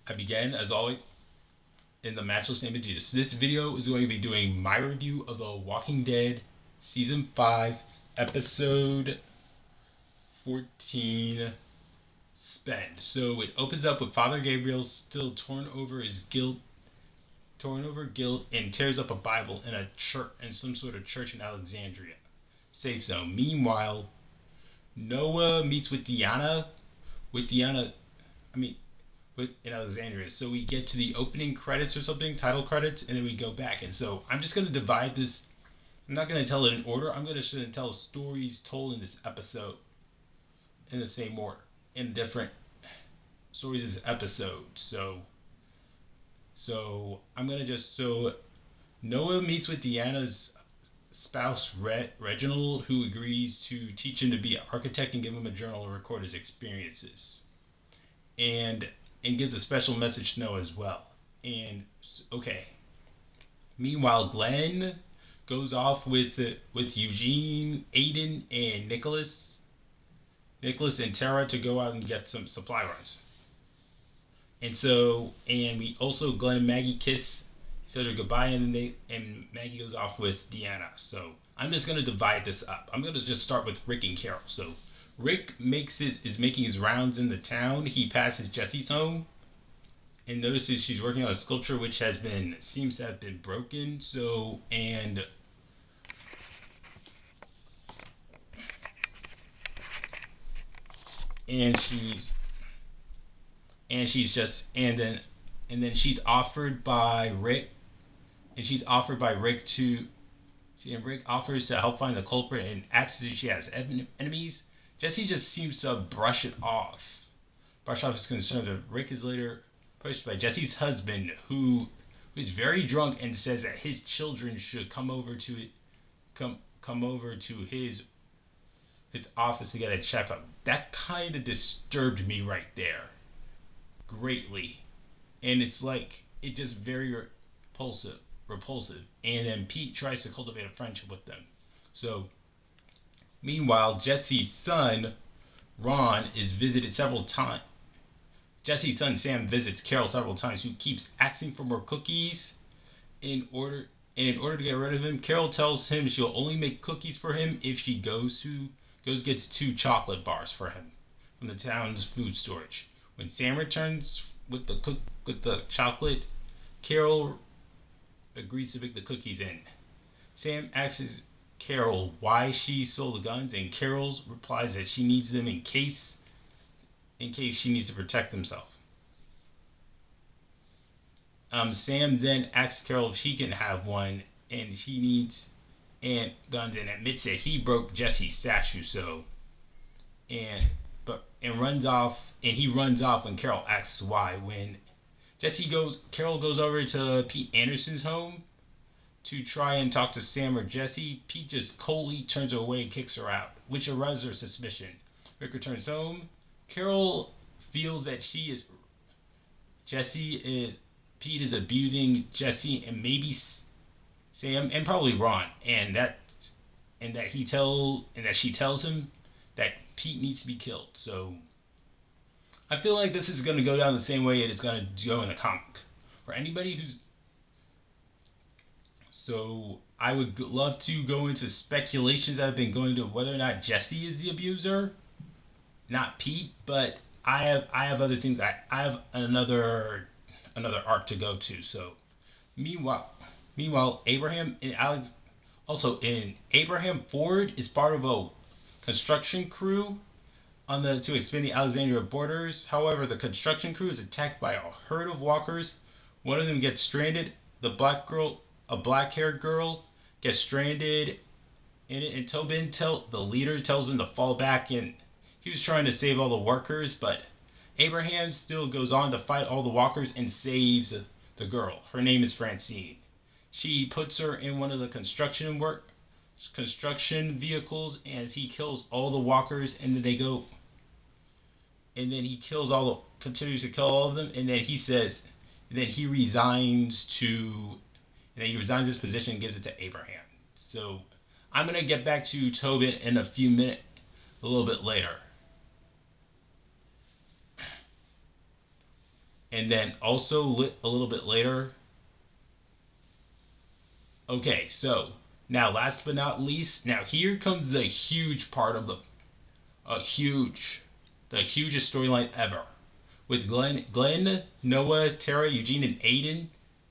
I began, as always, in the matchless name of Jesus. This video is going to be doing my review of The Walking Dead Season 5, Episode 14, Spend. So it opens up with Father Gabriel still torn over guilt, and tears up a Bible in a church, in some sort of church in Alexandria. Safe zone. Meanwhile, Noah meets with Deanna, I mean, in Alexandria. So we get to the opening credits or something, title credits, and then we go back. And so I'm just gonna divide this. I'm not gonna tell it in order. I'm gonna tell stories told in this episode in the same order, in different stories in this episode. So I'm gonna just so Noah meets with Deanna's spouse Reginald, who agrees to teach him to be an architect and give him a journal to record his experiences, and gives a special message to Noah as well. And okay, meanwhile, Glenn goes off with Eugene, Aiden, and Nicholas and Tara to go out and get some supply runs. And we also Glenn and Maggie kiss each other goodbye, and Maggie goes off with Deanna. So I'm just gonna divide this up. I'm gonna just start with Rick and Carol. So Rick is making his rounds in the town. He passes Jesse's home and notices she's working on a sculpture which seems to have been broken. So and she's just and then she's offered by Rick and she's offered by Rick to and Rick offers to help find the culprit and asks if she has enemies. Jesse just seems to brush off his concerns. Rick is later pushed by Jesse's husband, who is very drunk and says that his children should come over to his office to get a checkup. That kind of disturbed me right there greatly, and it's like it just very repulsive. And then Pete tries to cultivate a friendship with them. So meanwhile, Jesse's son Ron is visited several times. Jesse's son Sam visits Carol several times, who keeps asking for more cookies. In order to get rid of him, Carol tells him she'll only make cookies for him if she gets 2 chocolate bars for him from the town's food storage. When Sam returns with the chocolate, Carol agrees to make the cookies in. Sam asks Carol why she sold the guns, and Carol replies that she needs them in case she needs to protect himself. Sam then asks Carol if he can have one, and she needs and guns, and admits that he broke Jesse's statue. So and but and runs off, and he runs off when Carol asks why. When Carol goes over to Pete Anderson's home to try and talk to Sam or Jesse. Pete just coldly turns her away and kicks her out, which arouses her suspicion. Rick returns home. Carol feels that Jesse is Pete is abusing Jesse and maybe Sam and probably Ron, and that she tells him that Pete needs to be killed. So I feel like this is going to go down the same way it is going to go in the comic. For anybody who's So I would love to go into speculations that have been going to whether or not Jesse is the abuser, not Pete. But I have other things. I have another arc to go to. So meanwhile, Abraham and Alex Abraham Ford is part of a construction crew to expand the Alexandria borders. However, the construction crew is attacked by a herd of walkers. One of them gets stranded. A black-haired girl, gets stranded in it, and the leader, tells him to fall back. And he was trying to save all the workers, but Abraham still goes on to fight all the walkers and saves the girl. Her name is Francine. She puts her in one of the construction vehicles, as he kills all the walkers, and he continues to kill all of them, and then he resigns his position and gives it to Abraham. So I'm gonna get back to Tobin in a few minutes, a little bit later. And then also a little bit later. Okay, so now last but not least, now here comes the huge part of the hugest storyline ever. With Glenn, Noah, Tara, Eugene, and Aiden.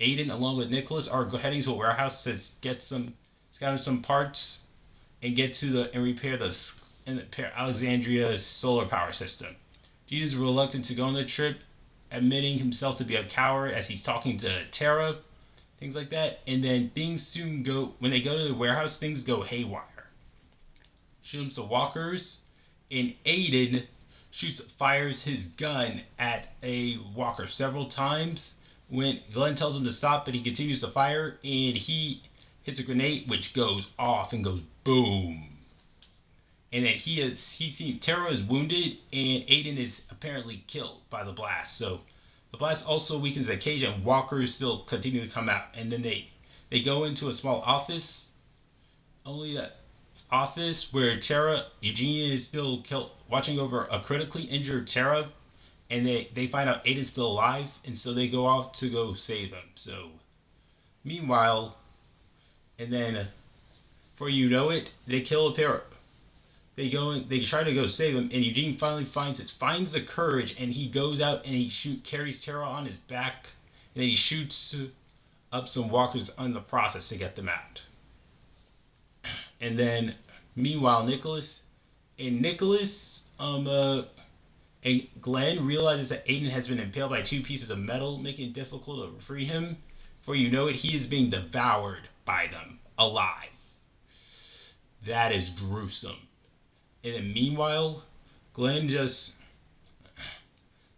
Aiden, along with Nicholas, are heading to a warehouse to scatter some parts and get to the and repair Alexandria's solar power system. Gene is reluctant to go on the trip, admitting himself to be a coward as he's talking to Tara, things like that. And then things soon go when they go to the warehouse, things go haywire. Shoots the walkers, and Aiden fires his gun at a walker several times. When Glenn tells him to stop, but he continues to fire, and he hits a grenade which goes off and goes boom. And then Tara is wounded, and Aiden is apparently killed by the blast. So the blast also weakens the cage, and walkers still continue to come out. And then they go into a small office. Only that office where Eugene is still watching over a critically injured Tara, and they find out Aiden's still alive, and so they go off to go save him. So, meanwhile, and then, before you know it, they kill a pair. They try to go save him, and Eugene finally finds the courage, and he goes out and he carries Tara on his back, and then he shoots up some walkers on the process to get them out. And then, meanwhile, Nicholas and Glenn realizes that Aiden has been impaled by two pieces of metal, making it difficult to free him. Before you know it, he is being devoured by them, alive. That is gruesome. And then meanwhile, and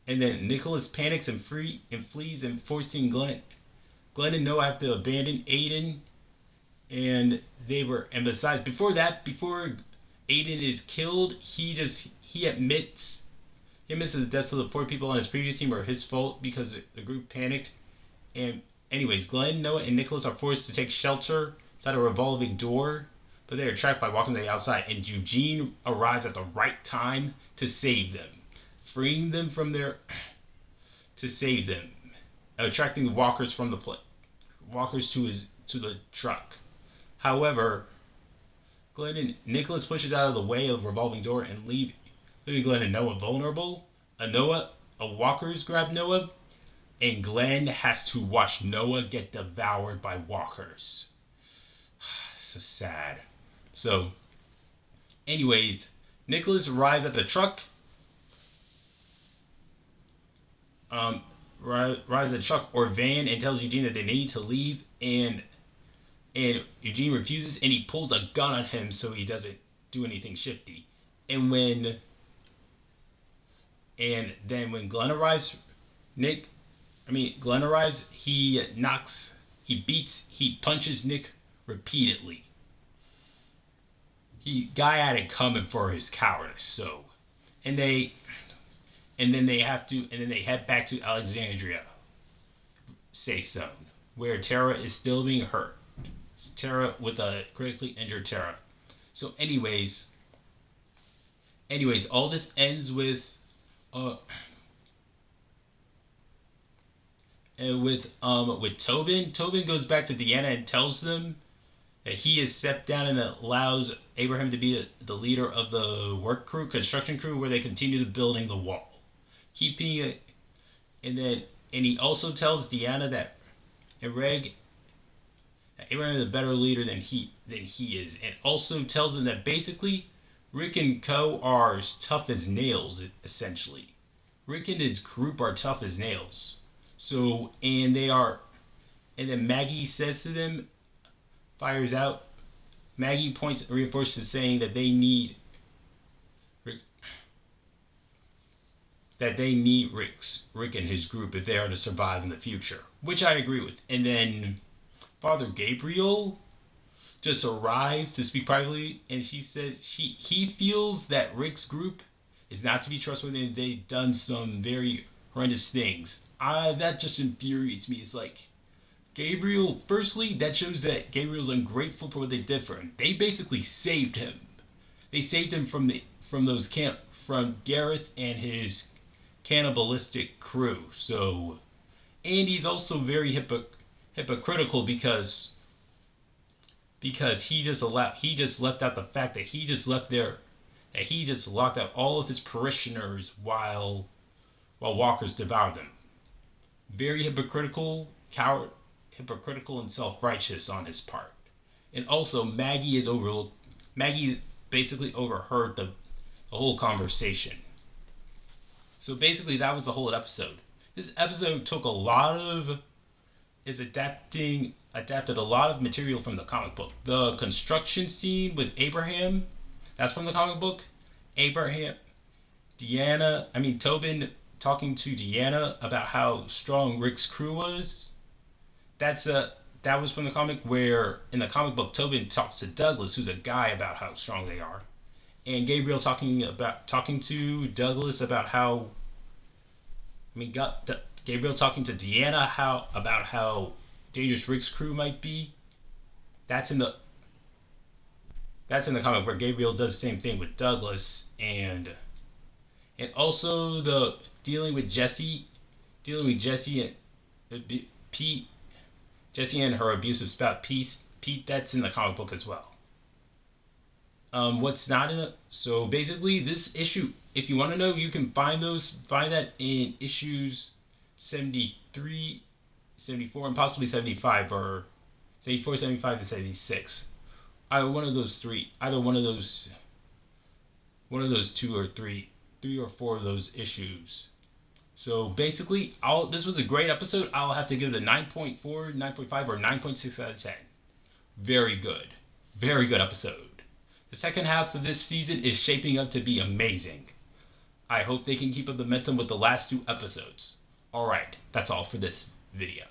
then Nicholas panics and flees, and forcing Glenn and Noah have to abandon Aiden. And besides, before Aiden is killed, he admits that the deaths of the four people on his previous team were his fault because the group panicked. And anyways, Glenn, Noah, and Nicholas are forced to take shelter inside a revolving door, but they are trapped by walking to the outside. And Eugene arrives at the right time to save them, freeing them attracting the walkers from the walkers to the truck. However, Glenn and Nicholas pushes out of the way of the revolving door and leaving Glenn and Noah vulnerable. Walkers grab Noah, and Glenn has to watch Noah get devoured by walkers. So sad. So, anyways, Nicholas arrives at the truck. Arrives at the truck or van and tells Eugene that they need to leave, and Eugene refuses, and he pulls a gun on him so he doesn't do anything shifty. And then when Glenn arrives, he punches Nick repeatedly. Guy had it coming for his cowardice. So, and then they head back to Alexandria safe zone where Tara is still being hurt. Tara with a critically injured Tara. So, anyways, all this ends with Tobin. Tobin goes back to Deanna and tells them that he has stepped down and allows Abraham to be the leader of the construction crew, where they continue building the wall, keeping it. And he also tells Deanna that Abraham is a better leader than he is, and also tells them that basically Rick and co are as tough as nails, essentially. Rick and his group are tough as nails. So, and then Maggie says to them, fires out. Maggie reinforces saying that they need Rick and his group if they are to survive in the future, which I agree with. And then Father Gabriel just arrives to speak privately, and she says he feels that Rick's group is not to be trustworthy, and they've done some very horrendous things. That just infuriates me. It's like, Gabriel, firstly, that shows that Gabriel's ungrateful for what they did for him. They basically saved him. They saved him from Gareth and his cannibalistic crew. So, and he's also very hypocritical because he just left out the fact that he just locked out all of his parishioners while walkers devoured them. Very hypocritical and self-righteous on his part. And also Maggie basically overheard the whole conversation. So basically that was the whole episode. This episode took a lot of is adapted a lot of material from the comic book. The construction scene with Abraham, that's from the comic book. Abraham, Tobin talking to Deanna about how strong Rick's crew was. That was from the comic, where in the comic book Tobin talks to Douglas, who's a guy, about how strong they are, and Gabriel talking to Douglas about how Gabriel talking to Deanna about how dangerous Rick's crew might be. That's in the comic, where Gabriel does the same thing with Douglas, and also the dealing with Jesse and Pete, Jesse and her abusive spouse Pete. That's in the comic book as well. What's not in it? So basically, this issue, if you want to know, you can find that in issues 73, 74, and possibly 75, or 74, 75, and 76. Either one of those two or three or four of those issues. So basically, this was a great episode. I'll have to give it a 9.4, 9.5, or 9.6 out of 10. Very good. Very good episode. The second half of this season is shaping up to be amazing. I hope they can keep up the momentum with the last two episodes. Alright, that's all for this video.